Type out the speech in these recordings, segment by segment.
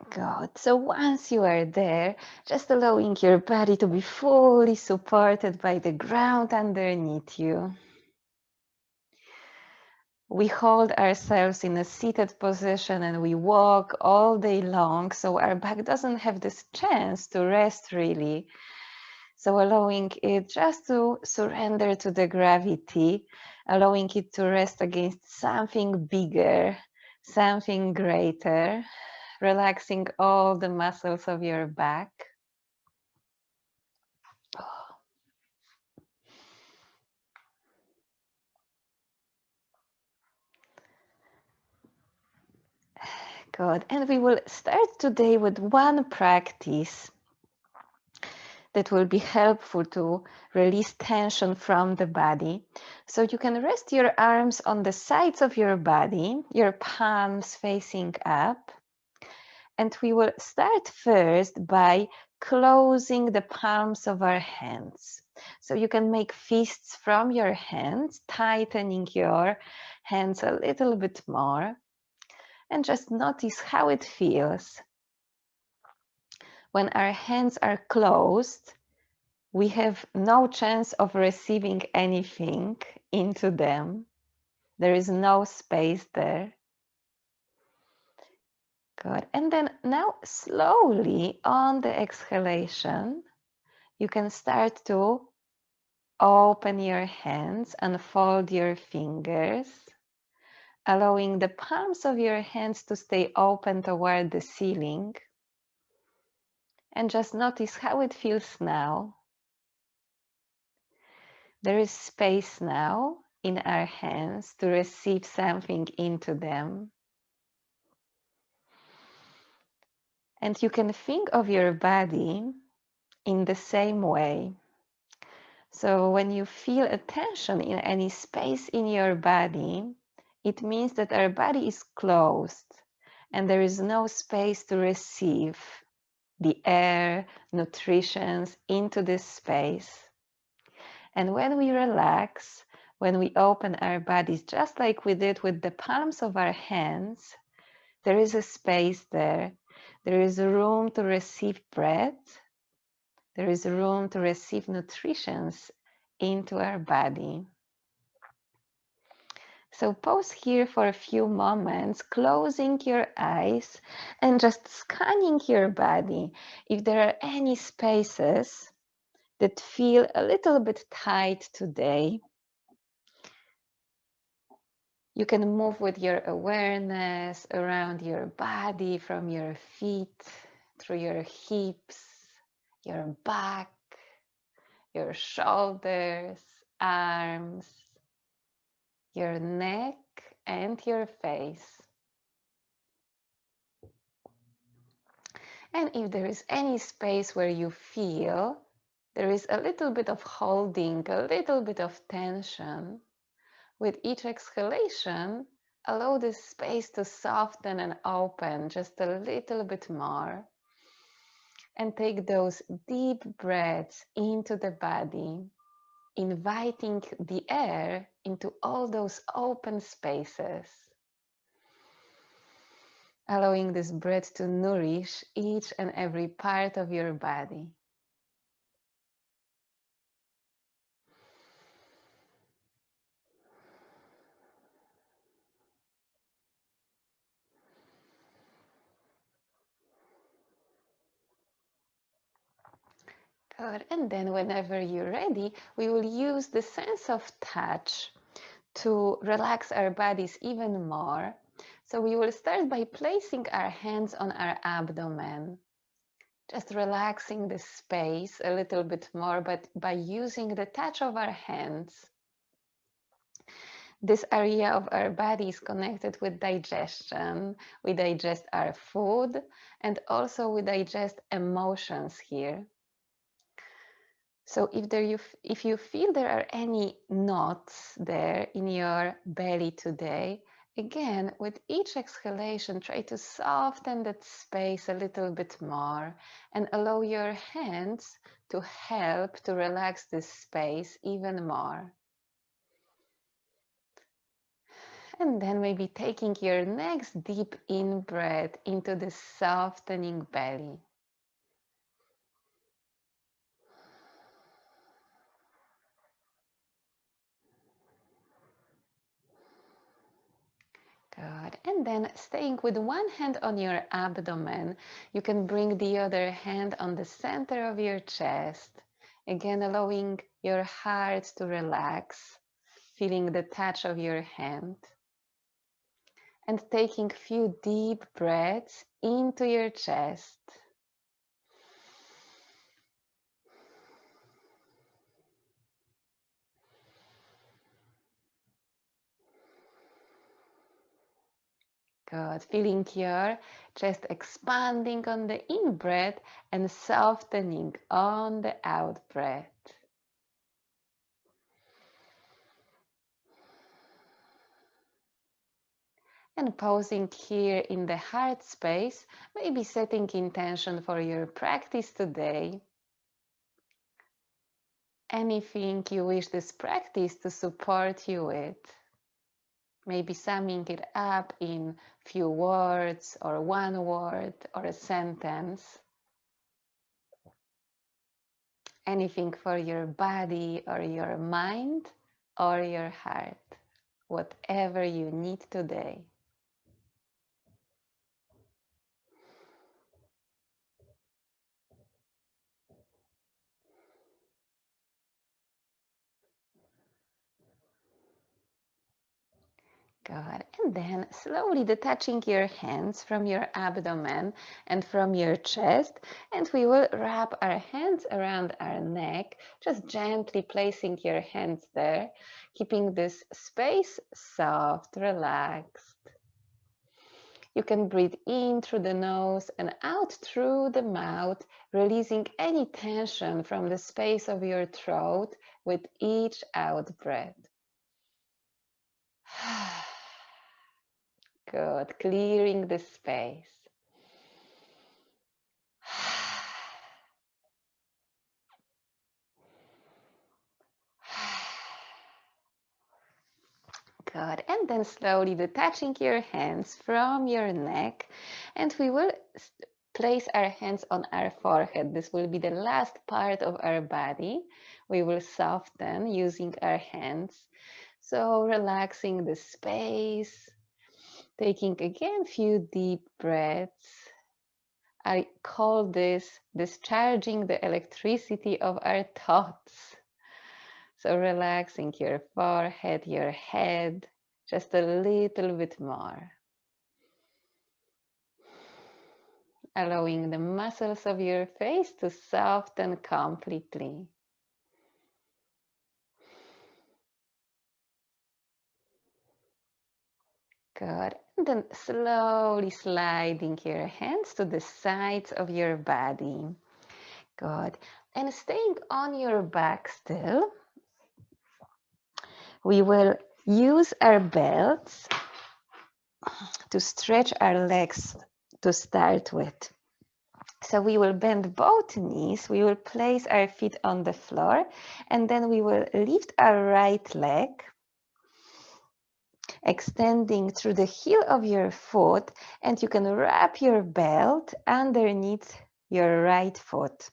Good. So once you are there, just allowing your body to be fully supported by the ground underneath you. We hold ourselves in a seated position and we walk all day long, so our back doesn't have this chance to rest really. So allowing it just to surrender to the gravity, allowing it to rest against something bigger, something greater, relaxing all the muscles of your back. Good. And we will start today with one practice that will be helpful to release tension from the body. So you can rest your arms on the sides of your body, your palms facing up. And we will start first by closing the palms of our hands. So you can make fists from your hands, tightening your hands a little bit more. And just notice how it feels. When our hands are closed, we have no chance of receiving anything into them. There is no space there. Good. And then now slowly on the exhalation, you can start to open your hands and fold your fingers, allowing the palms of your hands to stay open toward the ceiling. And just notice how it feels now. There is space now in our hands to receive something into them. And you can think of your body in the same way. So when you feel a tension in any space in your body, it means that our body is closed and there is no space to receive the air, nutrition into this space. And when we relax, when we open our bodies, just like we did with the palms of our hands, there is a space there. There is a room to receive breath. There is room to receive nutrition into our body. So pause here for a few moments, closing your eyes and just scanning your body. If there are any spaces that feel a little bit tight today, you can move with your awareness around your body, from your feet, through your hips, your back, your shoulders, arms, your neck, and your face. And if there is any space where you feel there is a little bit of holding, a little bit of tension, with each exhalation, allow this space to soften and open just a little bit more. And take those deep breaths into the body, inviting the air into all those open spaces. Allowing this breath to nourish each and every part of your body. Good. And then whenever you're ready, we will use the sense of touch to relax our bodies even more. So we will start by placing our hands on our abdomen, just relaxing the space a little bit more, but by using the touch of our hands. This area of our body is connected with digestion. We digest our food and also we digest emotions here. So if you feel there are any knots there in your belly today, again, with each exhalation, try to soften that space a little bit more and allow your hands to help to relax this space even more. And then maybe taking your next deep in-breath into the softening belly. Good. And then staying with one hand on your abdomen, you can bring the other hand on the center of your chest. Again, allowing your heart to relax, feeling the touch of your hand. And taking a few deep breaths into your chest. Good. Feeling your chest expanding on the in-breath and softening on the out-breath. And pausing here in the heart space, maybe setting intention for your practice today. Anything you wish this practice to support you with. Maybe summing it up in few words or one word or a sentence. Anything for your body or your mind or your heart. Whatever you need today. Good. And then slowly detaching your hands from your abdomen and from your chest. And we will wrap our hands around our neck, just gently placing your hands there, keeping this space soft, relaxed. You can breathe in through the nose and out through the mouth, releasing any tension from the space of your throat with each out breath. Good. Clearing the space. Good. And then slowly detaching your hands from your neck, and we will place our hands on our forehead. This will be the last part of our body. We will soften using our hands. So relaxing the space, taking again a few deep breaths. I call this discharging the electricity of our thoughts. So relaxing your forehead, your head, just a little bit more. Allowing the muscles of your face to soften completely. Good. And then slowly sliding your hands to the sides of your body. Good. And staying on your back still, we will use our belts to stretch our legs to start with. So we will bend both knees, we will place our feet on the floor, and then we will lift our right leg, extending through the heel of your foot, and you can wrap your belt underneath your right foot.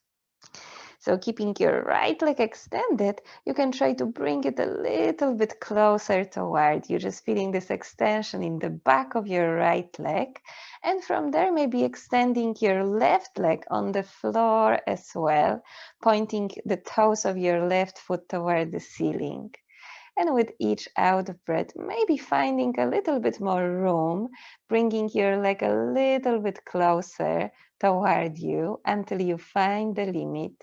So keeping your right leg extended, you can try to bring it a little bit closer toward you, just feeling this extension in the back of your right leg. And from there, maybe extending your left leg on the floor as well, pointing the toes of your left foot toward the ceiling. And with each out breath, maybe finding a little bit more room, bringing your leg a little bit closer toward you until you find the limit.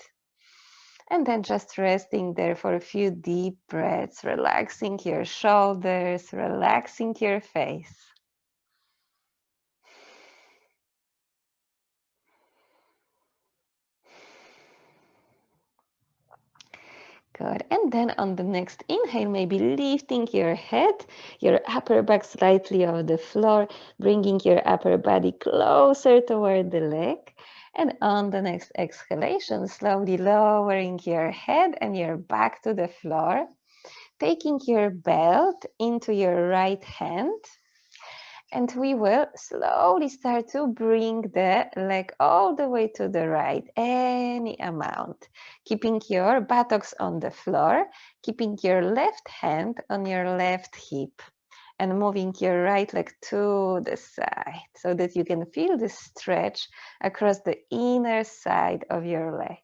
And then just resting there for a few deep breaths, relaxing your shoulders, relaxing your face. Good. And then on the next inhale, maybe lifting your head, your upper back slightly off the floor, bringing your upper body closer toward the leg. And on the next exhalation, slowly lowering your head and your back to the floor, taking your belt into your right hand, and we will slowly start to bring the leg all the way to the right, any amount, keeping your buttocks on the floor, keeping your left hand on your left hip, and moving your right leg to the side so that you can feel the stretch across the inner side of your leg.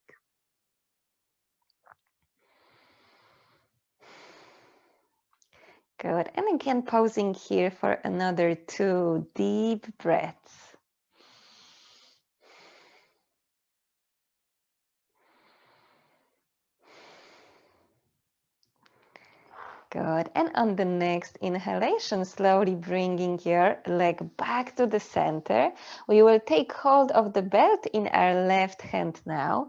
Good. And again, pausing here for another 2 deep breaths. Good. And on the next inhalation, slowly bringing your leg back to the center. We will take hold of the belt in our left hand now,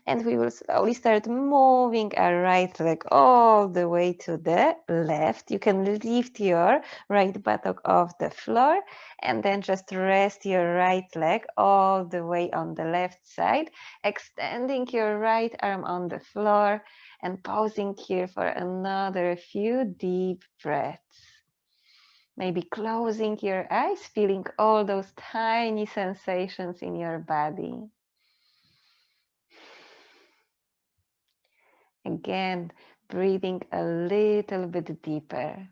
and we will slowly start moving our right leg all the way to the left. You can lift your right buttock off the floor and then just rest your right leg all the way on the left side, extending your right arm on the floor and pausing here for another few deep breaths. Maybe closing your eyes, feeling all those tiny sensations in your body. Again, breathing a little bit deeper.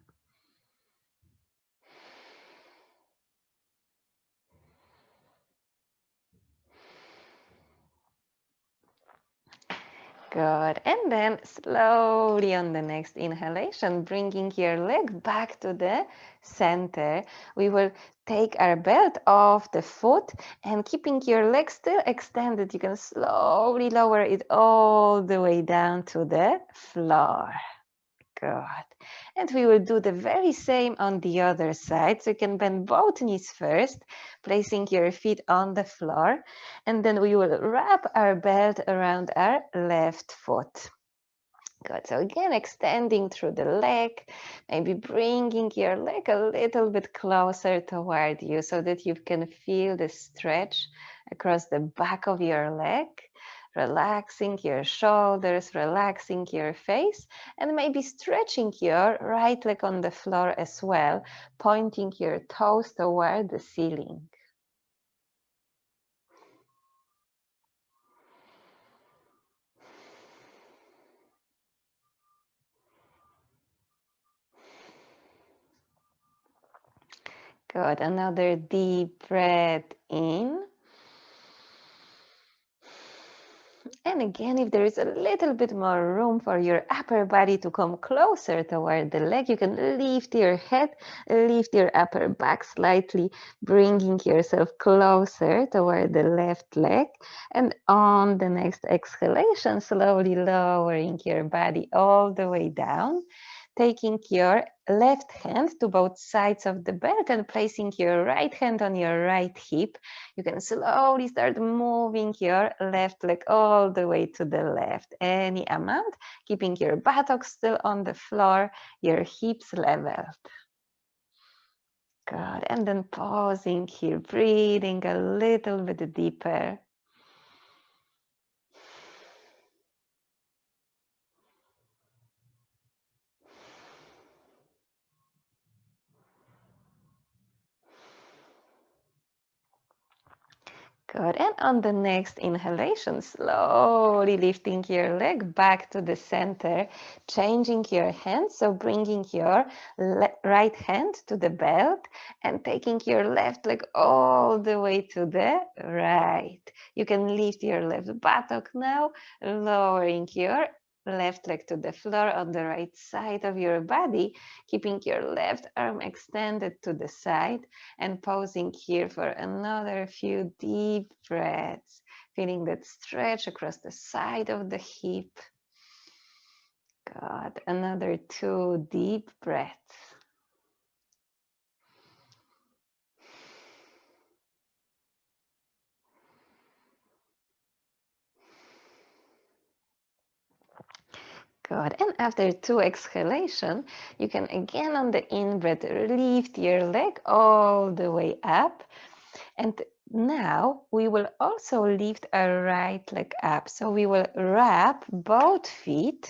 Good. And then slowly on the next inhalation, bringing your leg back to the center. We will take our belt off the foot and keeping your leg still extended, you can slowly lower it all the way down to the floor. Good. And we will do the very same on the other side. So you can bend both knees first, placing your feet on the floor. And then we will wrap our belt around our left foot. Good. So again, extending through the leg, maybe bringing your leg a little bit closer toward you so that you can feel the stretch across the back of your leg. Relaxing your shoulders, relaxing your face, and maybe stretching your right leg on the floor as well, pointing your toes toward the ceiling. Good. Another deep breath in. And again, if there is a little bit more room for your upper body to come closer toward the leg, you can lift your head, lift your upper back slightly, bringing yourself closer toward the left leg. And on the next exhalation, slowly lowering your body all the way down, taking your left hand to both sides of the belt and placing your right hand on your right hip. You can slowly start moving your left leg all the way to the left, any amount, keeping your buttocks still on the floor, your hips leveled. Good. And then pausing here, breathing a little bit deeper. Good. And on the next inhalation, slowly lifting your leg back to the center, changing your hands. So bringing your right hand to the belt and taking your left leg all the way to the right. You can lift your left buttock now, lowering your left leg to the floor on the right side of your body, keeping your left arm extended to the side and pausing here for another few deep breaths, feeling that stretch across the side of the hip. Good. Another 2 deep breaths. Good. And after 2 exhalation, you can again on the in-breath lift your leg all the way up. And now we will also lift our right leg up. So we will wrap both feet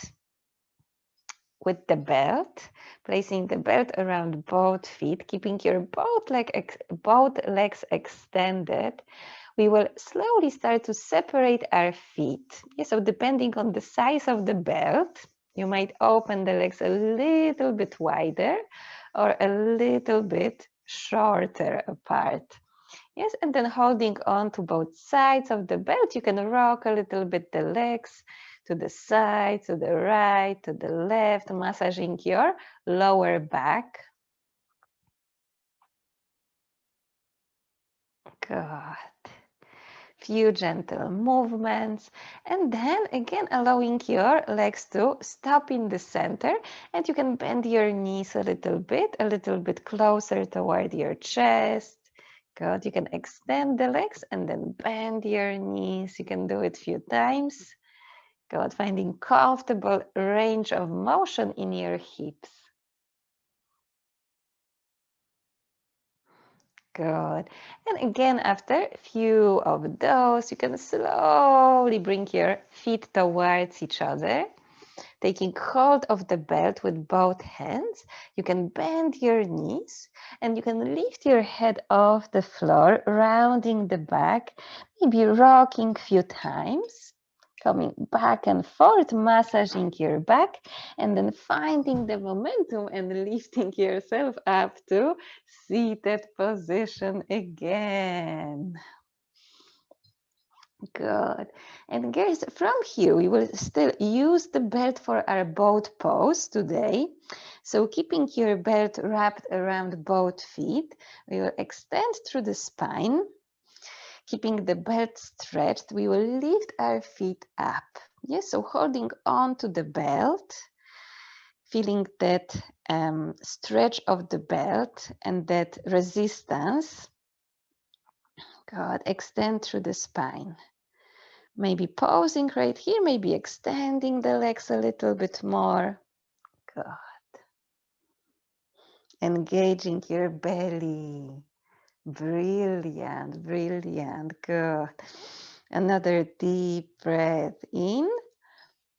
with the belt, placing the belt around both feet, keeping your both legs extended. We will slowly start to separate our feet. Yeah, so depending on the size of the belt, you might open the legs a little bit wider or a little bit shorter apart. Yes, and then holding on to both sides of the belt, you can rock a little bit the legs to the side, to the right, to the left, massaging your lower back. Good. Few gentle movements, and then again allowing your legs to stop in the center, and you can bend your knees a little bit closer toward your chest. Good. You can extend the legs and then bend your knees. You can do it a few times. Good. Finding comfortable range of motion in your hips. Good. And again, after a few of those, you can slowly bring your feet towards each other, taking hold of the belt with both hands. You can bend your knees and you can lift your head off the floor, rounding the back, maybe rocking a few times. Coming back and forth, massaging your back, and then finding the momentum and lifting yourself up to seated position again. Good. And guys, from here, we will still use the belt for our boat pose today. So keeping your belt wrapped around both feet, we will extend through the spine. Keeping the belt stretched, we will lift our feet up. Yes, so holding on to the belt, feeling that stretch of the belt and that resistance. Good, extend through the spine. Maybe pausing right here, maybe extending the legs a little bit more. Good. Engaging your belly. Brilliant, brilliant, good. Another deep breath in,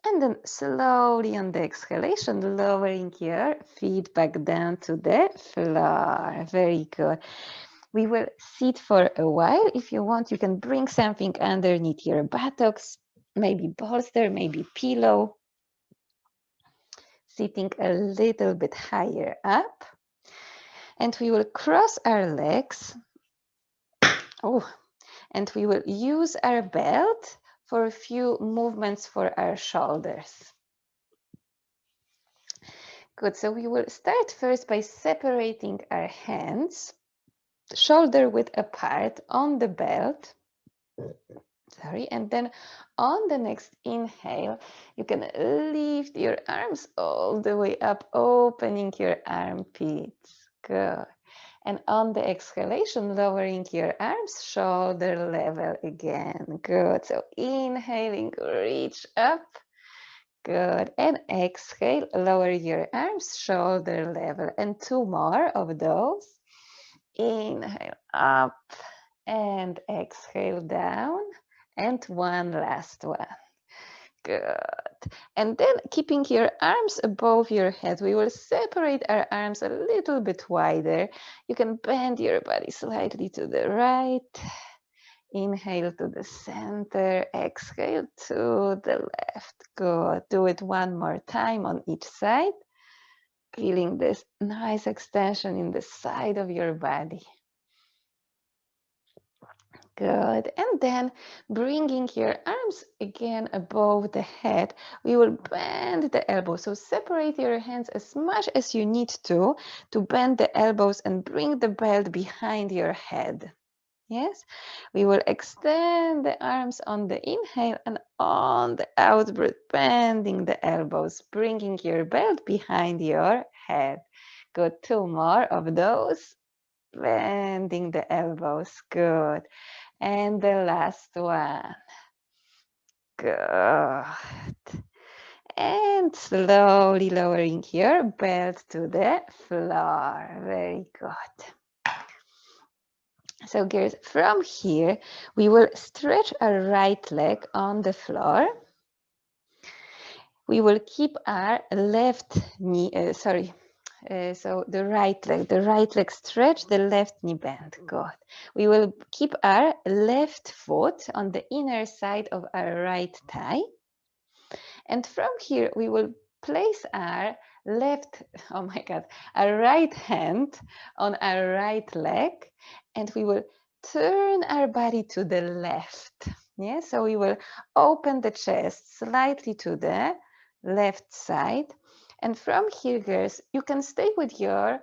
and then slowly on the exhalation, lowering your feet back down to the floor. Very good. We will sit for a while. If you want, you can bring something underneath your buttocks, maybe bolster, maybe pillow. Sitting a little bit higher up. And we will cross our legs. Oh, and we will use our belt for a few movements for our shoulders. Good, so we will start first by separating our hands, shoulder width apart on the belt. Sorry, and then on the next inhale, you can lift your arms all the way up, opening your armpits. Good. And on the exhalation, lowering your arms, shoulder level again. Good. So inhaling, reach up. Good. And exhale, lower your arms, shoulder level. And two more of those. Inhale up and exhale down. And one last one. Good. And then keeping your arms above your head, we will separate our arms a little bit wider. You can bend your body slightly to the right. Inhale to the center, exhale to the left. Good. Do it one more time on each side. Feeling this nice extension in the side of your body. Good. And then bringing your arms again above the head, we will bend the elbows. So separate your hands as much as you need to bend the elbows and bring the belt behind your head. Yes, we will extend the arms on the inhale and on the out breath, bending the elbows, bringing your belt behind your head. Good. Two more of those. Bending the elbows. Good. And the last one. Good. And slowly lowering your belt to the floor. Very good. So girls, from here, we will stretch our right leg on the floor. We will keep our left knee, so the right leg stretch, the left knee bend. Good. We will keep our left foot on the inner side of our right thigh. And from here, we will place our our right hand on our right leg, and we will turn our body to the left. Yeah, so we will open the chest slightly to the left side. And from here, girls, you can stay with your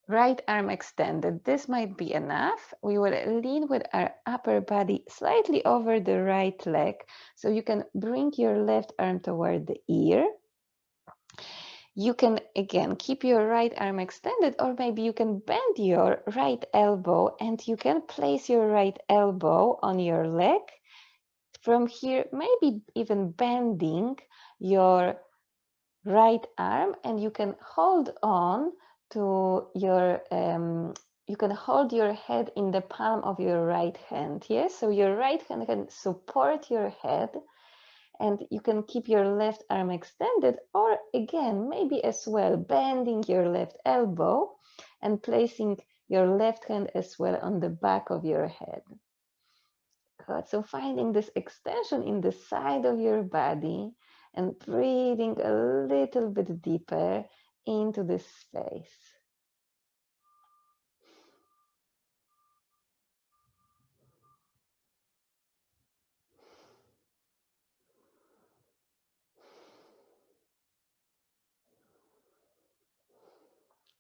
right arm extended. This might be enough. We will lean with our upper body slightly over the right leg. So you can bring your left arm toward the ear. You can, again, keep your right arm extended, or maybe you can bend your right elbow and you can place your right elbow on your leg. From here, maybe even bending your right arm, and you can hold on to your you can hold your head in the palm of your right hand. Yes, so your right hand can support your head, and you can keep your left arm extended, or again, maybe as well bending your left elbow and placing your left hand as well on the back of your head. Good. So finding this extension in the side of your body and breathing a little bit deeper into this space.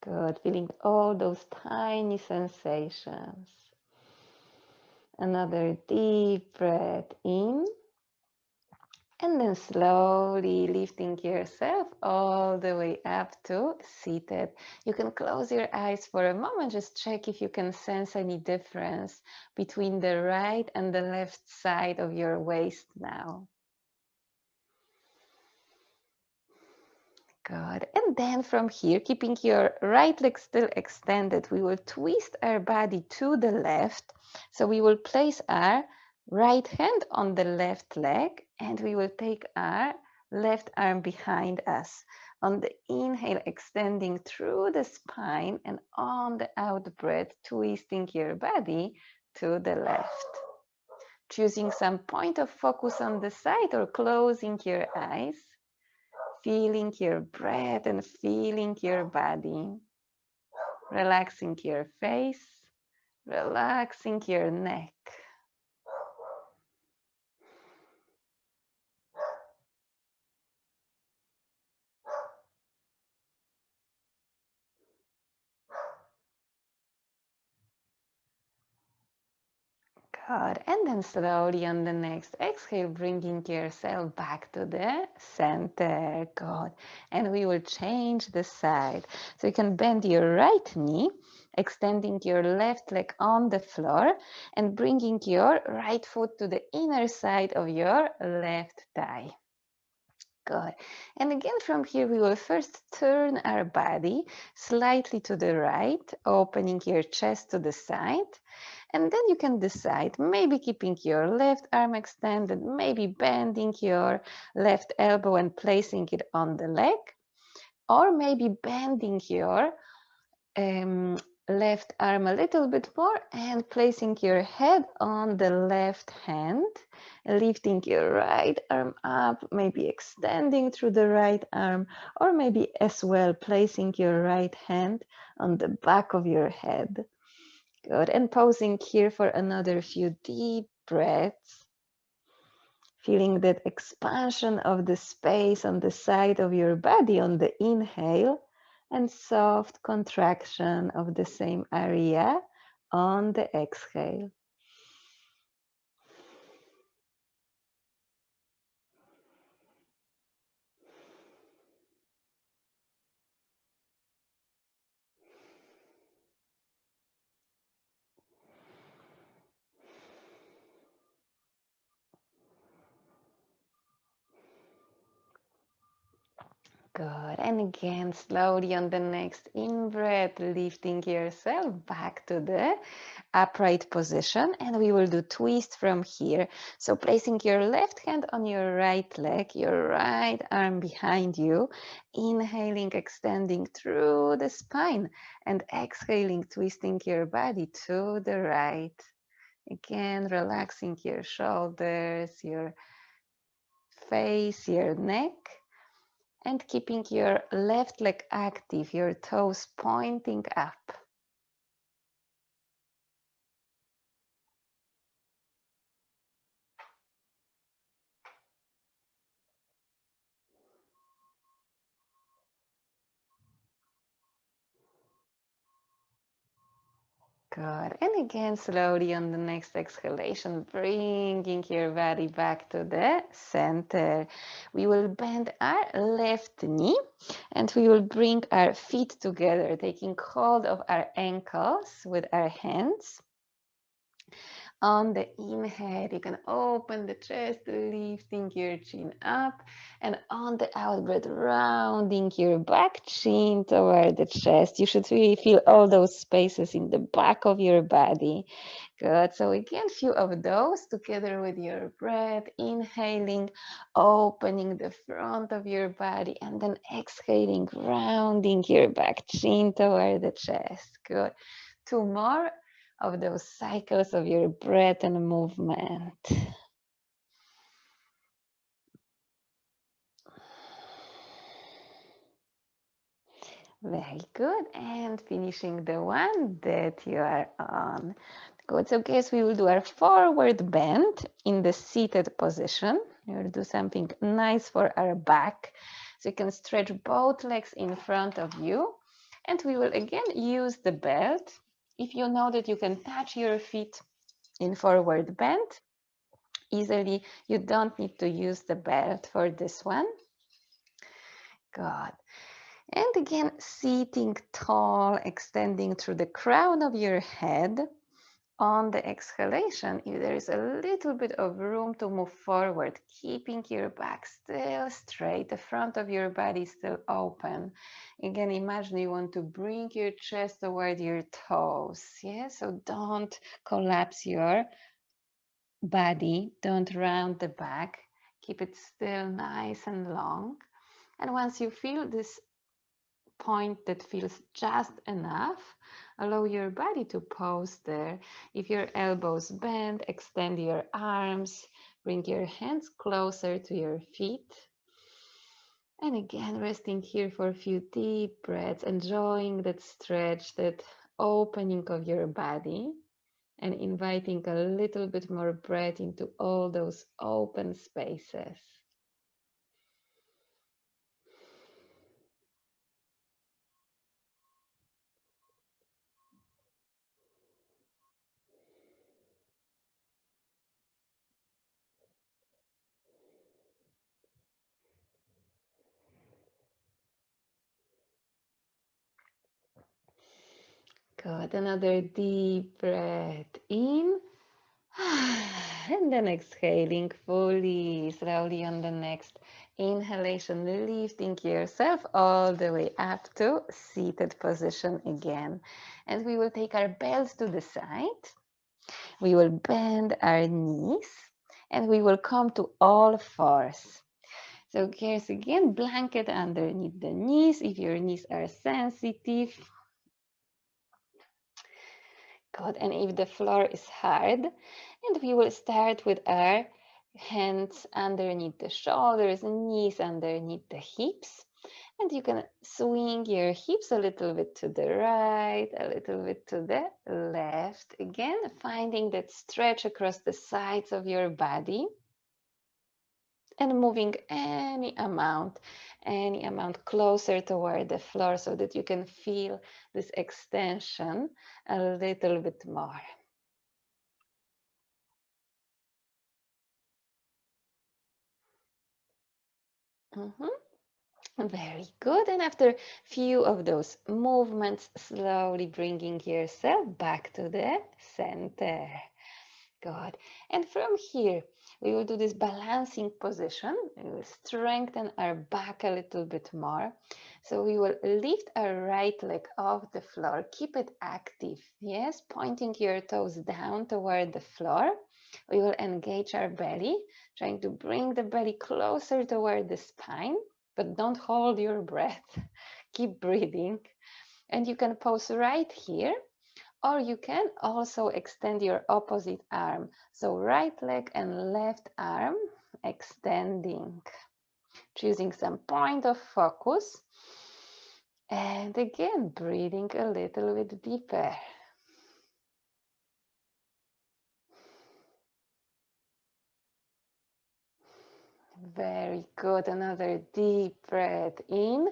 Good. Feeling all those tiny sensations. Another deep breath in. And then slowly lifting yourself all the way up to seated. You can close your eyes for a moment. Just check if you can sense any difference between the right and the left side of your waist now. Good. And then from here, keeping your right leg still extended, we will twist our body to the left. So we will place our right hand on the left leg, and we will take our left arm behind us. On the inhale, extending through the spine, and on the out breath, twisting your body to the left. Choosing some point of focus on the side or closing your eyes. Feeling your breath and feeling your body. Relaxing your face, relaxing your neck. Good. And then slowly on the next exhale, bringing yourself back to the center. Good. And we will change the side. So you can bend your right knee, extending your left leg on the floor and bringing your right foot to the inner side of your left thigh. Good. And again, from here, we will first turn our body slightly to the right, opening your chest to the side. And then you can decide, maybe keeping your left arm extended, maybe bending your left elbow and placing it on the leg, or maybe bending your left arm a little bit more and placing your head on the left hand, lifting your right arm up, maybe extending through the right arm, or maybe as well placing your right hand on the back of your head. Good. And pausing here for another few deep breaths. Feeling that expansion of the space on the side of your body on the inhale, and soft contraction of the same area on the exhale. Good. And again, slowly on the next in-breath, lifting yourself back to the upright position. And we will do twist from here. So placing your left hand on your right leg, your right arm behind you, inhaling, extending through the spine, and exhaling, twisting your body to the right. Again, relaxing your shoulders, your face, your neck. And keeping your left leg active, your toes pointing up. Good. And again, slowly on the next exhalation, bringing your body back to the center. We will bend our left knee and we will bring our feet together, taking hold of our ankles with our hands. On the inhale, you can open the chest, lifting your chin up. And on the out breath, rounding your back chin toward the chest. You should really feel all those spaces in the back of your body. Good. So again, few of those together with your breath, inhaling, opening the front of your body, and then exhaling, rounding your back chin toward the chest. Good. Two more of those cycles of your breath and movement. Very good. And finishing the one that you are on. Good. So guess we will do our forward bend in the seated position. We will do something nice for our back. So you can stretch both legs in front of you. And we will again use the belt. If you know that you can touch your feet in forward bend easily, you don't need to use the belt for this one. Good. And again, sitting tall, extending through the crown of your head. On the exhalation, if there is a little bit of room to move forward, keeping your back still straight, the front of your body still open. Again, imagine you want to bring your chest toward your toes. Yeah, so don't collapse your body, don't round the back. Keep it still nice and long. And once you feel this point that feels just enough, allow your body to pose there. If your elbows bend, extend your arms, bring your hands closer to your feet. And again, resting here for a few deep breaths, enjoying that stretch, that opening of your body, and inviting a little bit more breath into all those open spaces. Good. Another deep breath in. And then exhaling fully, slowly on the next inhalation, lifting yourself all the way up to seated position again. And we will take our belts to the side. We will bend our knees and we will come to all fours. So here's again, blanket underneath the knees if your knees are sensitive. Good. And if the floor is hard, and we will start with our hands underneath the shoulders, knees underneath the hips. And you can swing your hips a little bit to the right, a little bit to the left. Again, finding that stretch across the sides of your body and moving any amount closer toward the floor so that you can feel this extension a little bit more. Very good. And after few of those movements, slowly bringing yourself back to the center. Good. And from here, we will do this balancing position. We will strengthen our back a little bit more. So we will lift our right leg off the floor. Keep it active. Yes, pointing your toes down toward the floor. We will engage our belly, trying to bring the belly closer toward the spine, but don't hold your breath. Keep breathing. And you can pause right here. Or you can also extend your opposite arm. So right leg and left arm extending. Choosing some point of focus. And again, breathing a little bit deeper. Very good. Another deep breath in.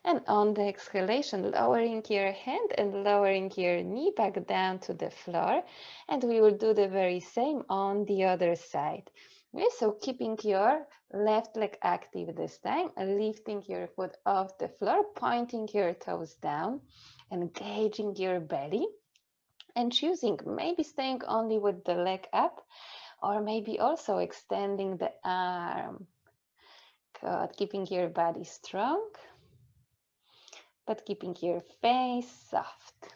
And on the exhalation, lowering your hand and lowering your knee back down to the floor. And we will do the very same on the other side. Okay, so keeping your left leg active this time, lifting your foot off the floor, pointing your toes down, engaging your belly, and choosing maybe staying only with the leg up, or maybe also extending the arm. Good, keeping your body strong, but keeping your face soft.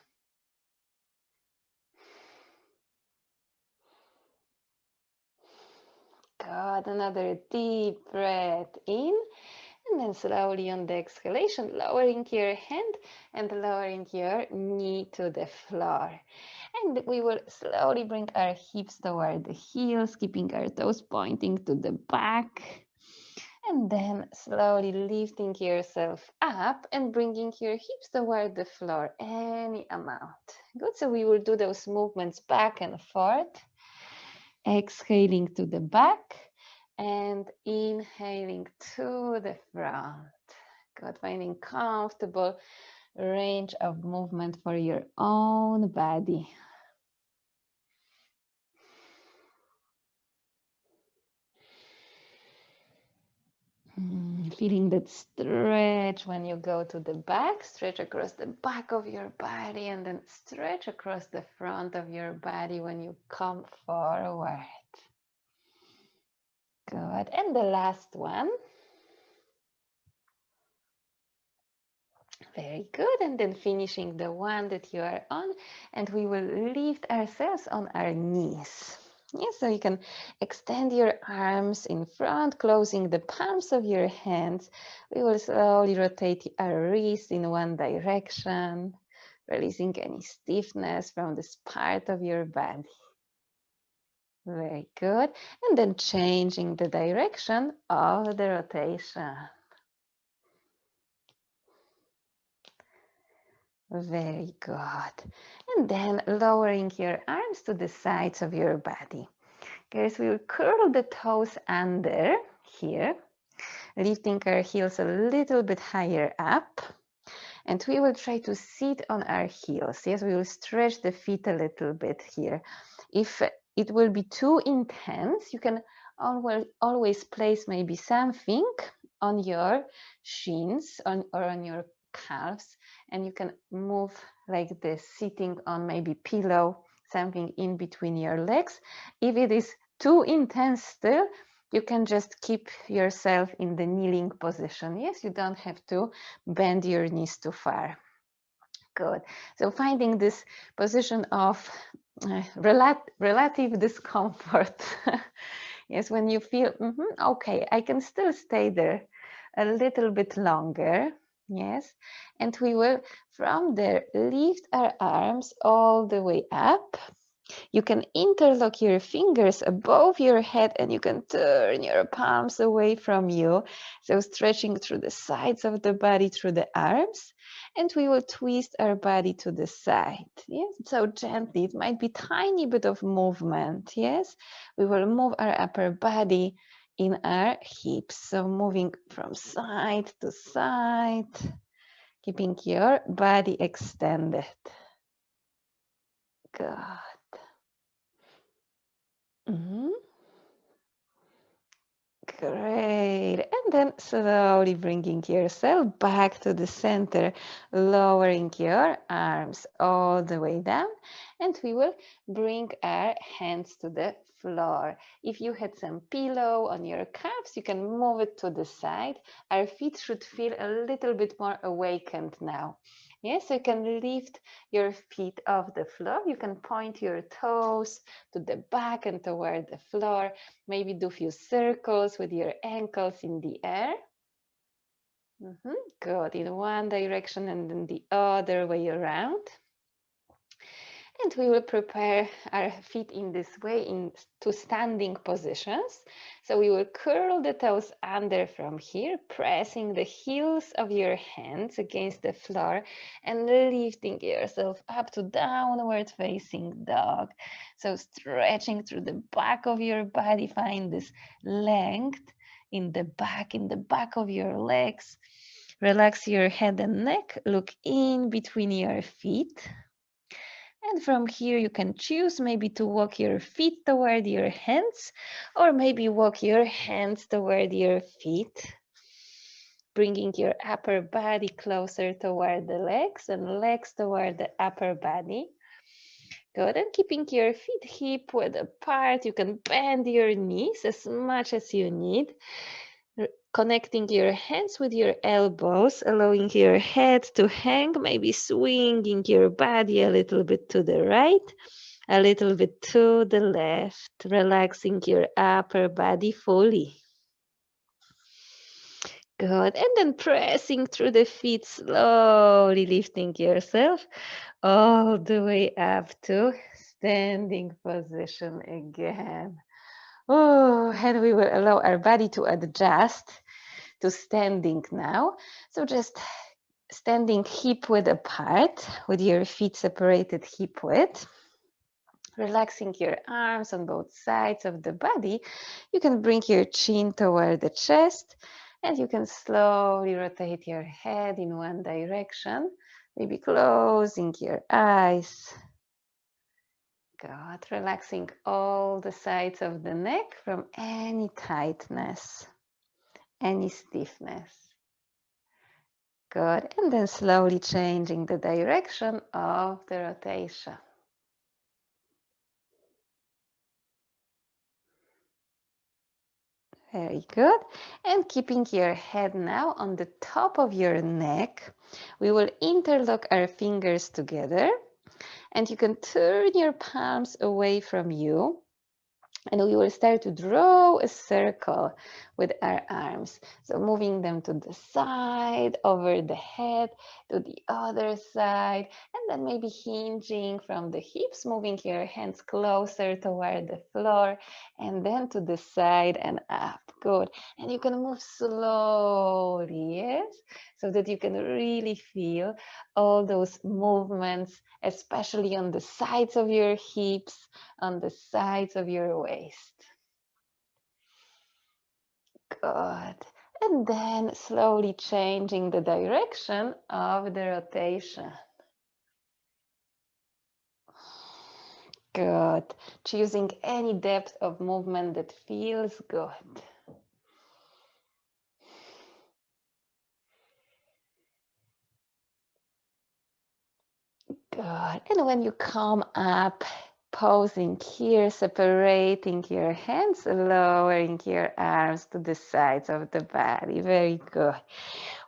Good, another deep breath in, and then slowly on the exhalation, lowering your hand and lowering your knee to the floor. And we will slowly bring our hips toward the heels, keeping our toes pointing to the back. And then slowly lifting yourself up and bringing your hips toward the floor, any amount. Good, so we will do those movements back and forth. Exhaling to the back and inhaling to the front. Good, finding comfortable range of movement for your own body. Feeling that stretch when you go to the back, stretch across the back of your body, and then stretch across the front of your body when you come forward. Good. And the last one. Very good. And then finishing the one that you are on, and we will lift ourselves on our knees. Yes, so you can extend your arms in front, closing the palms of your hands. We will slowly rotate our wrists in one direction, releasing any stiffness from this part of your body. Very good. And then changing the direction of the rotation. Very good. And then lowering your arms to the sides of your body. Okay, so we'll curl the toes under here, lifting our heels a little bit higher up. And we will try to sit on our heels. Yes, we will stretch the feet a little bit here. If it will be too intense, you can always place maybe something on your shins or on your calves, and you can move like this, sitting on maybe pillow, something in between your legs. If it is too intense still, you can just keep yourself in the kneeling position. Yes, you don't have to bend your knees too far. Good. So finding this position of relative discomfort. Yes, when you feel, okay, I can still stay there a little bit longer. Yes, and we will from there lift our arms all the way up. You can interlock your fingers above your head and you can turn your palms away from you. So stretching through the sides of the body, through the arms. And we will twist our body to the side. Yes, so gently. It might be tiny bit of movement. Yes, we will move our upper body in our hips. So moving from side to side, keeping your body extended. Good. Great. And then slowly bringing yourself back to the center, lowering your arms all the way down. And we will bring our hands to the floor. If you had some pillow on your calves, you can move it to the side. Our feet should feel a little bit more awakened now. Yes, you can lift your feet off the floor. You can point your toes to the back and toward the floor. Maybe do a few circles with your ankles in the air. Good. In one direction and then the other way around. And we will prepare our feet in this way into standing positions. So we will curl the toes under from here, pressing the heels of your hands against the floor and lifting yourself up to downward facing dog. So stretching through the back of your body, find this length in the back of your legs. Relax your head and neck, look in between your feet. And from here, you can choose maybe to walk your feet toward your hands, or maybe walk your hands toward your feet, bringing your upper body closer toward the legs and legs toward the upper body. Good, and keeping your feet hip width apart, you can bend your knees as much as you need. Connecting your hands with your elbows, allowing your head to hang, maybe swinging your body a little bit to the right, a little bit to the left, relaxing your upper body fully. Good. And then pressing through the feet, slowly lifting yourself all the way up to standing position again. Oh, and we will allow our body to adjust to standing now. So just standing hip width apart with your feet separated hip width. Relaxing your arms on both sides of the body. You can bring your chin toward the chest and you can slowly rotate your head in one direction, maybe closing your eyes. Good. Relaxing all the sides of the neck from any tightness, any stiffness. Good. And then slowly changing the direction of the rotation. Very good. And keeping your head now on the top of your neck, we will interlock our fingers together. And you can turn your palms away from you. And we will start to draw a circle with our arms. So moving them to the side, over the head, to the other side, and then maybe hinging from the hips, moving your hands closer toward the floor, and then to the side and up. Good. And you can move slowly, yes? So that you can really feel all those movements, especially on the sides of your hips, on the sides of your waist. Good. And then slowly changing the direction of the rotation. Good. Choosing any depth of movement that feels good. Good. And when you come up, posing here, separating your hands, lowering your arms to the sides of the body. Very good.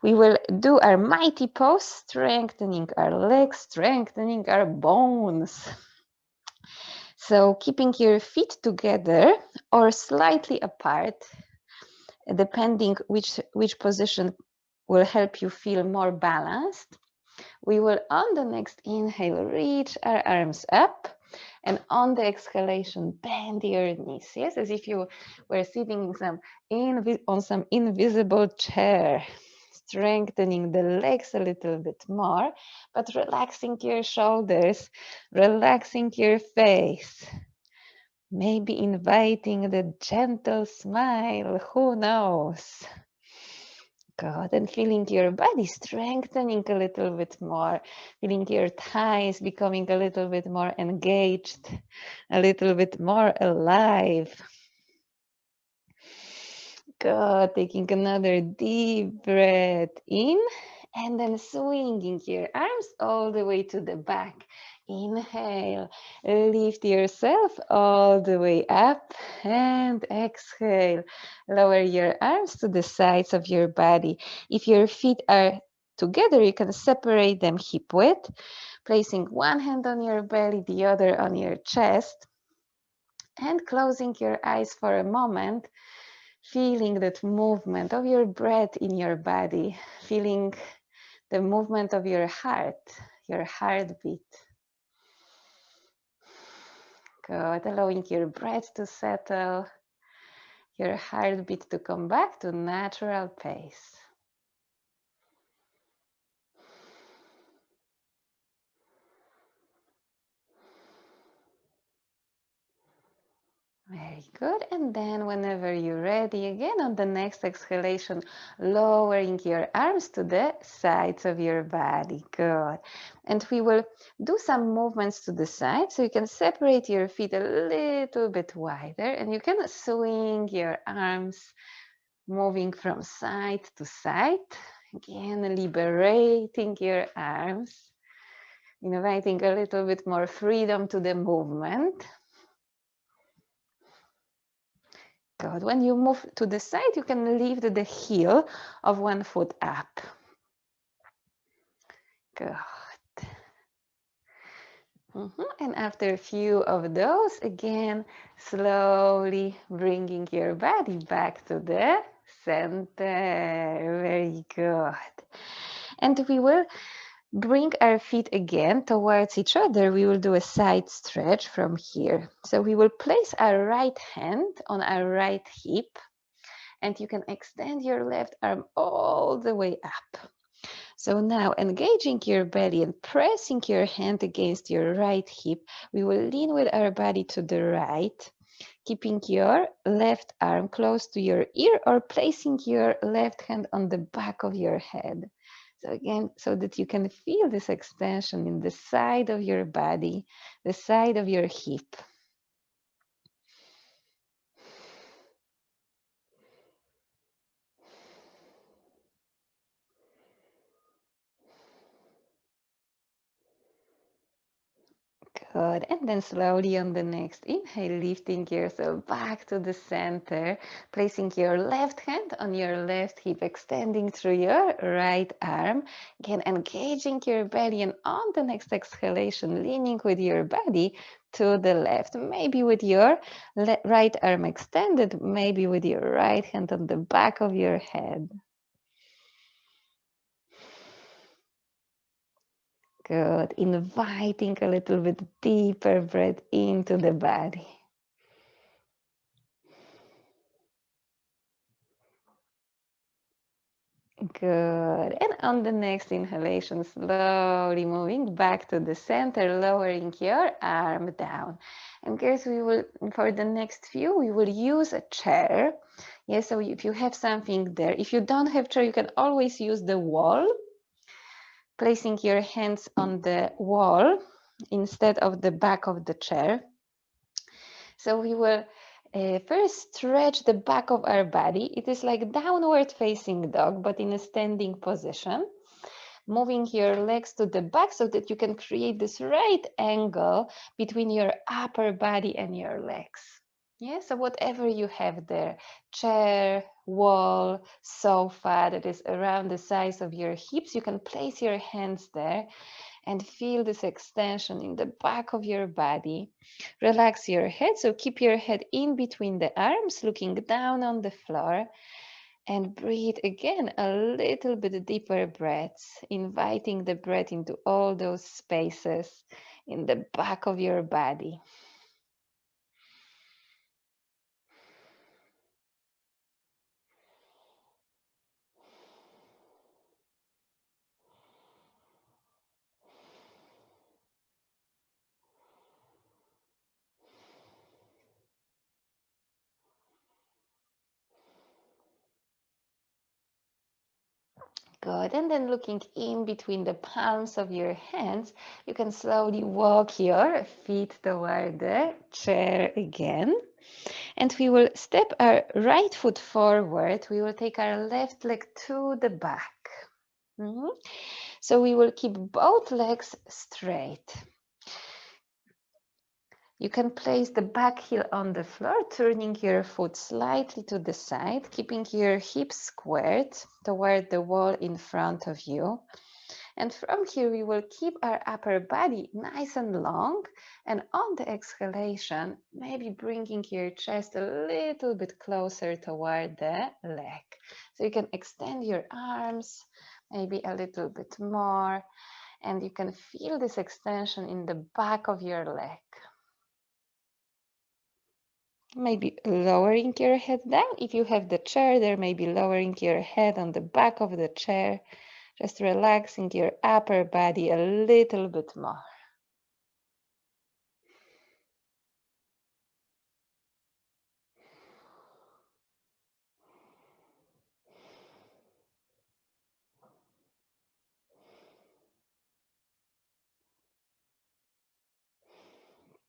We will do our mighty pose, strengthening our legs, strengthening our bones. So keeping your feet together or slightly apart, depending which position will help you feel more balanced. We will, on the next inhale, reach our arms up, and on the exhalation, bend your knees. Yes, as if you were sitting on some invisible chair, strengthening the legs a little bit more, but relaxing your shoulders, relaxing your face. Maybe inviting the gentle smile, who knows? Good, and feeling your body strengthening a little bit more, feeling your thighs becoming a little bit more engaged, a little bit more alive. Good. Taking another deep breath in and then swinging your arms all the way to the back. Inhale, lift yourself all the way up and exhale. Lower your arms to the sides of your body. If your feet are together, you can separate them hip width, placing one hand on your belly, the other on your chest, and closing your eyes for a moment, feeling that movement of your breath in your body, feeling the movement of your heartbeat. Good. Allowing your breath to settle, your heartbeat to come back to natural pace. Very good. And then whenever you're ready, again on the next exhalation, lowering your arms to the sides of your body. Good. And we will do some movements to the side. So you can separate your feet a little bit wider and you can swing your arms, moving from side to side. Again, liberating your arms, inviting a little bit more freedom to the movement. Good. When you move to the side, you can lift the heel of one foot up. Good. And after a few of those, again, slowly bringing your body back to the center. Very good. And we will bring our feet again towards each other. We will do a side stretch from here. So we will place our right hand on our right hip, and you can extend your left arm all the way up. So now engaging your belly and pressing your hand against your right hip, we will lean with our body to the right, keeping your left arm close to your ear or placing your left hand on the back of your head. So again, so that you can feel this extension in the side of your body, the side of your hip. Good. And then slowly on the next inhale, lifting yourself back to the center, placing your left hand on your left hip, extending through your right arm. Again, engaging your belly, and on the next exhalation, leaning with your body to the left, maybe with your right arm extended, maybe with your right hand on the back of your head. Good. Inviting a little bit deeper breath into the body. Good. And on the next inhalation, slowly moving back to the center, lowering your arm down. And guys, we will, for the next few, we will use a chair. Yes, so if you have something there, if you don't have chair, you can always use the wall, placing your hands on the wall instead of the back of the chair. So we will first stretch the back of our body. It is like downward facing dog, but in a standing position. Moving your legs to the back so that you can create this right angle between your upper body and your legs. Yeah, so whatever you have there, chair, wall, sofa that is around the size of your hips, you can place your hands there and feel this extension in the back of your body. Relax your head, so keep your head in between the arms, looking down on the floor, and breathe again a little bit deeper breaths, inviting the breath into all those spaces in the back of your body. Good. And then looking in between the palms of your hands, you can slowly walk your feet toward the chair again. And we will step our right foot forward. We will take our left leg to the back. So we will keep both legs straight. You can place the back heel on the floor, turning your foot slightly to the side, keeping your hips squared toward the wall in front of you. And from here, we will keep our upper body nice and long. And on the exhalation, maybe bringing your chest a little bit closer toward the leg. So you can extend your arms, maybe a little bit more. And you can feel this extension in the back of your leg. Maybe lowering your head down. If you have the chair there, maybe lowering your head on the back of the chair, just relaxing your upper body a little bit more.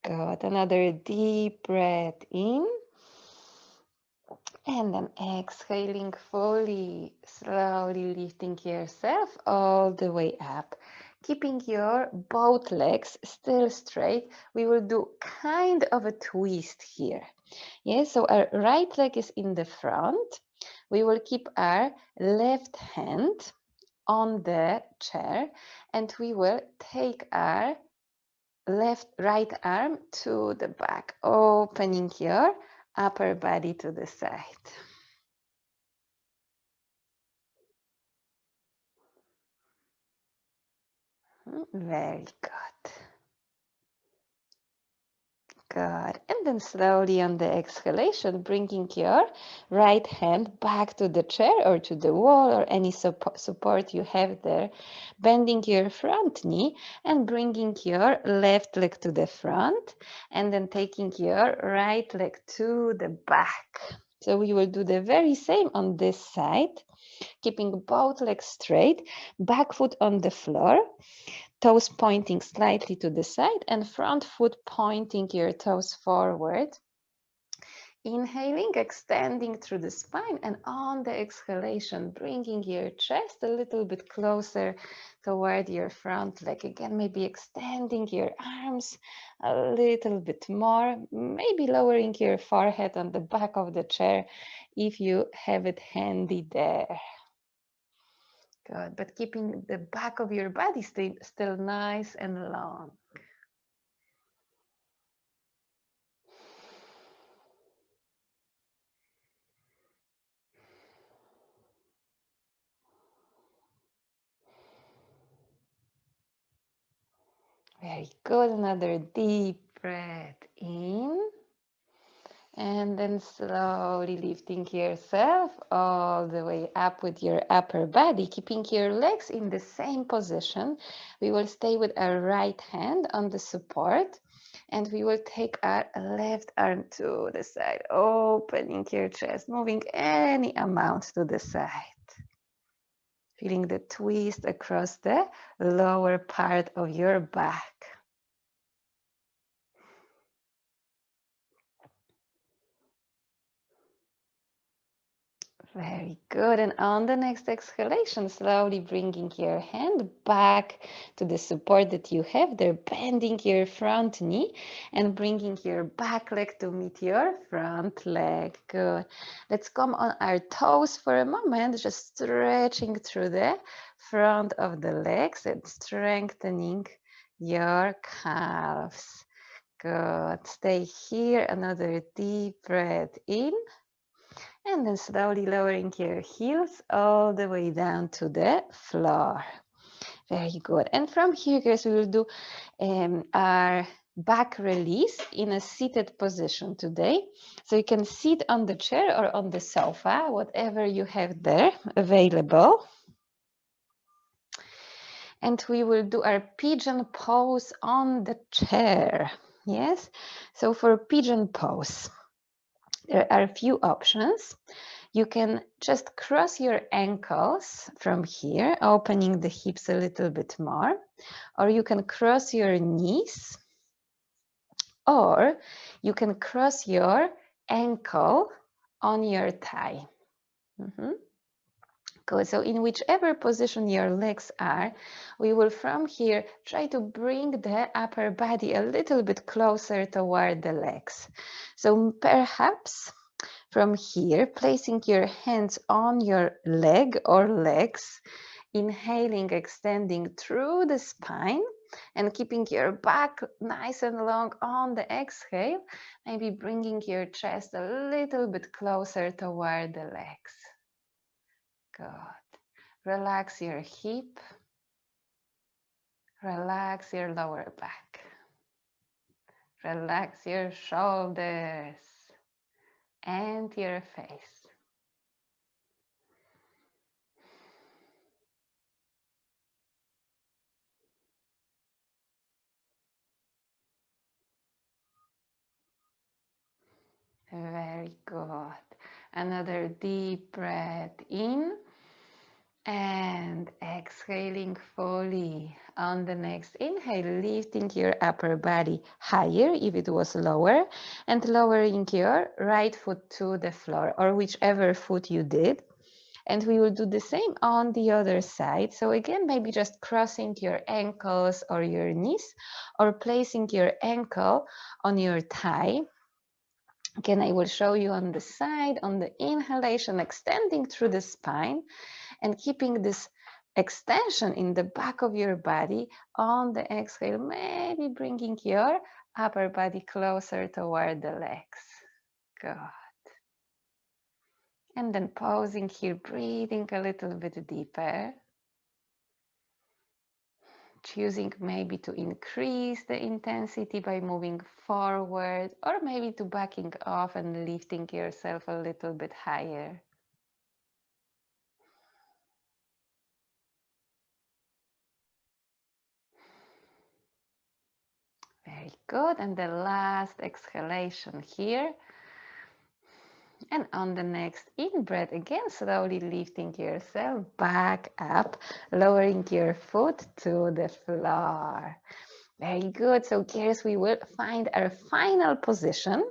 Good. Another deep breath in. And then exhaling fully, slowly lifting yourself all the way up. Keeping your both legs still straight. We will do kind of a twist here. Yes, so our right leg is in the front. We will keep our left hand on the chair and we will take our right arm to the back, opening your upper body to the side. Very good. Good. And then slowly on the exhalation, bringing your right hand back to the chair or to the wall or any support you have there, bending your front knee and bringing your left leg to the front and then taking your right leg to the back. So we will do the very same on this side, keeping both legs straight, back foot on the floor, toes pointing slightly to the side and front foot pointing your toes forward. Inhaling, extending through the spine, and on the exhalation, bringing your chest a little bit closer toward your front leg. Again, maybe extending your arms a little bit more, maybe lowering your forehead on the back of the chair if you have it handy there. Good, but keeping the back of your body still nice and long. Very good. Another deep breath in. And then slowly lifting yourself all the way up with your upper body, keeping your legs in the same position. We will stay with our right hand on the support and we will take our left arm to the side, opening your chest, moving any amount to the side. Feeling the twist across the lower part of your back. Very good. And on the next exhalation, slowly bringing your hand back to the support that you have there, bending your front knee and bringing your back leg to meet your front leg. Good. Let's come on our toes for a moment, just stretching through the front of the legs and strengthening your calves. Good. Stay here. Another deep breath in. And then slowly lowering your heels all the way down to the floor. Very good. And from here, guys, we will do our back release in a seated position today. So you can sit on the chair or on the sofa, whatever you have there available. And we will do our pigeon pose on the chair. Yes. So for pigeon pose, there are a few options. You can just cross your ankles from here, opening the hips a little bit more, or you can cross your knees, or you can cross your ankle on your thigh. Good. So in whichever position your legs are, we will from here try to bring the upper body a little bit closer toward the legs. So perhaps from here, placing your hands on your leg or legs, inhaling, extending through the spine, and keeping your back nice and long on the exhale, maybe bringing your chest a little bit closer toward the legs. Good. Relax your hip. Relax your lower back. Relax your shoulders and your face. Very good. Another deep breath in and exhaling fully. On the next inhale, lifting your upper body higher if it was lower and lowering your right foot to the floor or whichever foot you did. And we will do the same on the other side. So again, maybe just crossing your ankles or your knees or placing your ankle on your thigh. Again, I will show you on the side, on the inhalation, extending through the spine and keeping this extension in the back of your body. On the exhale, maybe bringing your upper body closer toward the legs. Good. And then pausing here, breathing a little bit deeper. Choosing maybe to increase the intensity by moving forward or maybe to backing off and lifting yourself a little bit higher. Very good. And the last exhalation here. And on the next in-breath, again, slowly lifting yourself back up, lowering your foot to the floor. Very good. So here we will find our final position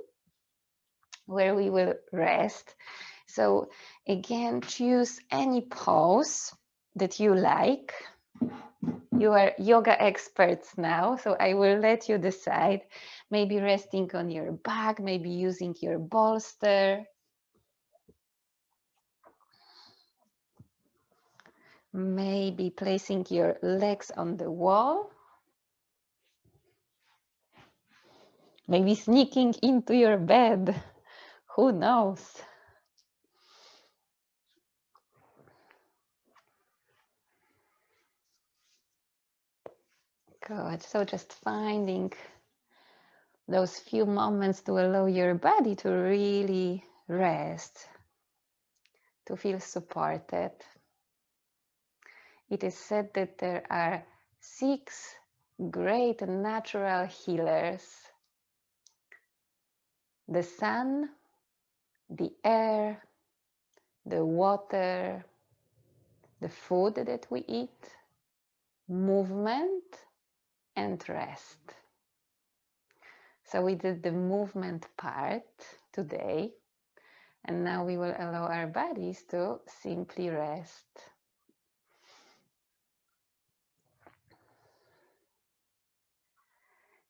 where we will rest. So again, choose any pose that you like. You are yoga experts now, so I will let you decide. Maybe resting on your back, maybe using your bolster. Maybe placing your legs on the wall. Maybe sneaking into your bed. Who knows? Good. So just finding those few moments to allow your body to really rest, to feel supported. It is said that there are 6 great natural healers: the sun, the air, the water, the food that we eat, movement, and rest. So we did the movement part today, and now we will allow our bodies to simply rest.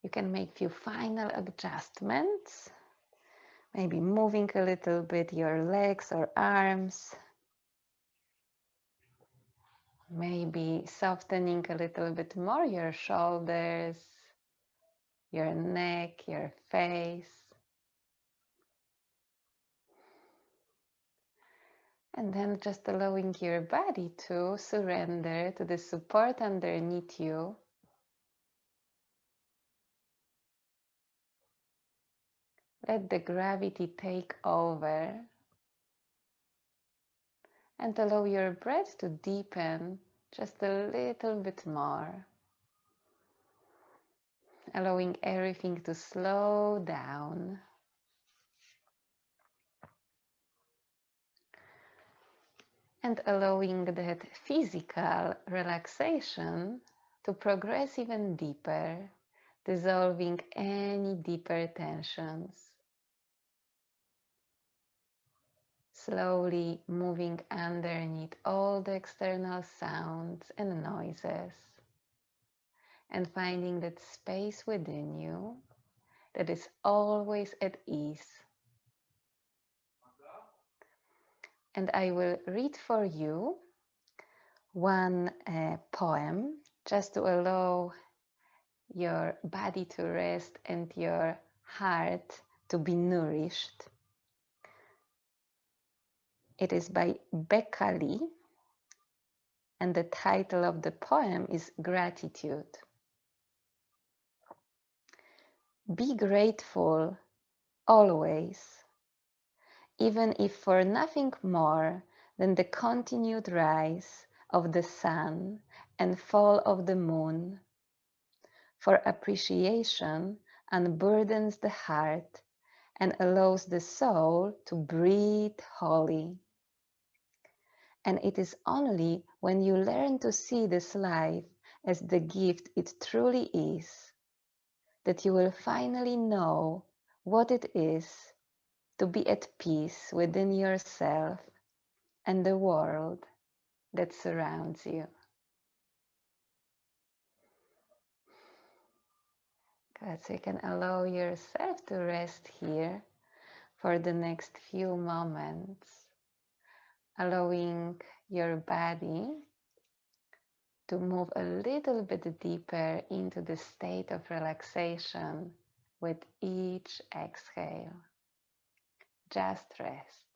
You can make few final adjustments, maybe moving a little bit your legs or arms, maybe softening a little bit more your shoulders, your neck, your face. And then just allowing your body to surrender to the support underneath you. Let the gravity take over and allow your breath to deepen just a little bit more. Allowing everything to slow down. And allowing that physical relaxation to progress even deeper, dissolving any deeper tensions. slowly moving underneath all the external sounds and noises, and finding that space within you that is always at ease. And I will read for you one poem just to allow your body to rest and your heart to be nourished. It is by Becca Lee, and the title of the poem is Gratitude. Be grateful always, even if for nothing more than the continued rise of the sun and fall of the moon. For appreciation unburdens the heart and allows the soul to breathe wholly. And it is only when you learn to see this life as the gift it truly is that you will finally know what it is to be at peace within yourself and the world that surrounds you. Good. So you can allow yourself to rest here for the next few moments, allowing your body to move a little bit deeper into the state of relaxation with each exhale. Just rest.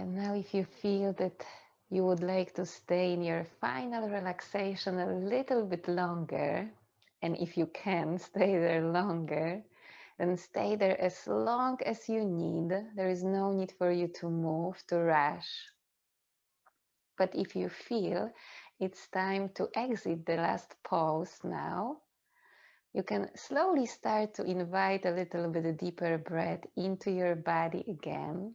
Now if you feel that you would like to stay in your final relaxation a little bit longer, and if you can stay there longer, then stay there as long as you need. There is no need for you to move, to rush. But if you feel it's time to exit the last pause now, you can slowly start to invite a little bit deeper breath into your body again,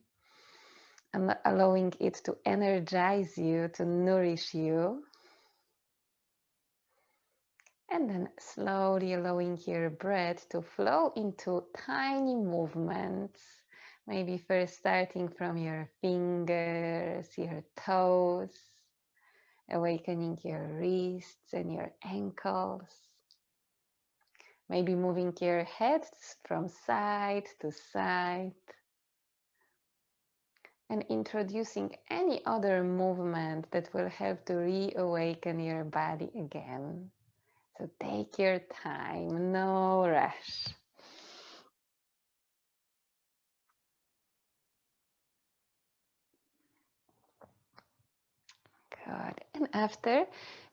and allowing it to energize you, to nourish you. And then slowly allowing your breath to flow into tiny movements. Maybe first starting from your fingers, your toes, awakening your wrists and your ankles. Maybe moving your head from side to side. And introducing any other movement that will help to reawaken your body again. So take your time, no rush. Good. And after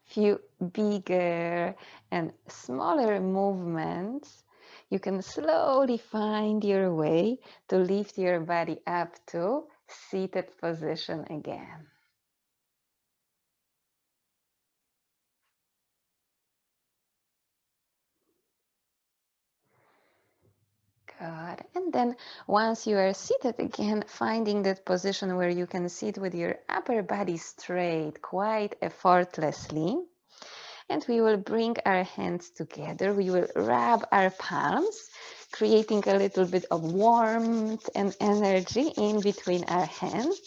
few bigger and smaller movements, you can slowly find your way to lift your body up to seated position again. Good. And then once you are seated again, finding that position where you can sit with your upper body straight, quite effortlessly. And we will bring our hands together. We will rub our palms, creating a little bit of warmth and energy in between our hands.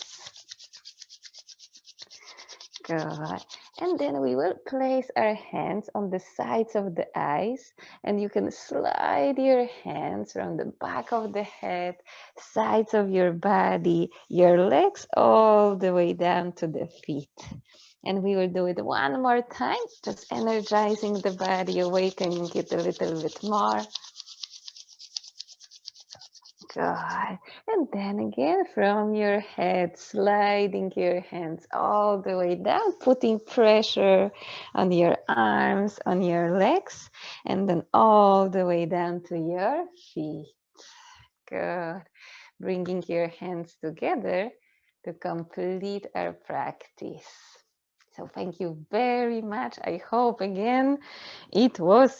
Good. And then we will place our hands on the sides of the eyes, and you can slide your hands from the back of the head, sides of your body, your legs, all the way down to the feet. And we will do it one more time, just energizing the body, awakening it a little bit more. Good. And then again, from your head, sliding your hands all the way down, putting pressure on your arms, on your legs, and then all the way down to your feet. Good. Bringing your hands together to complete our practice. So thank you very much. I hope again it was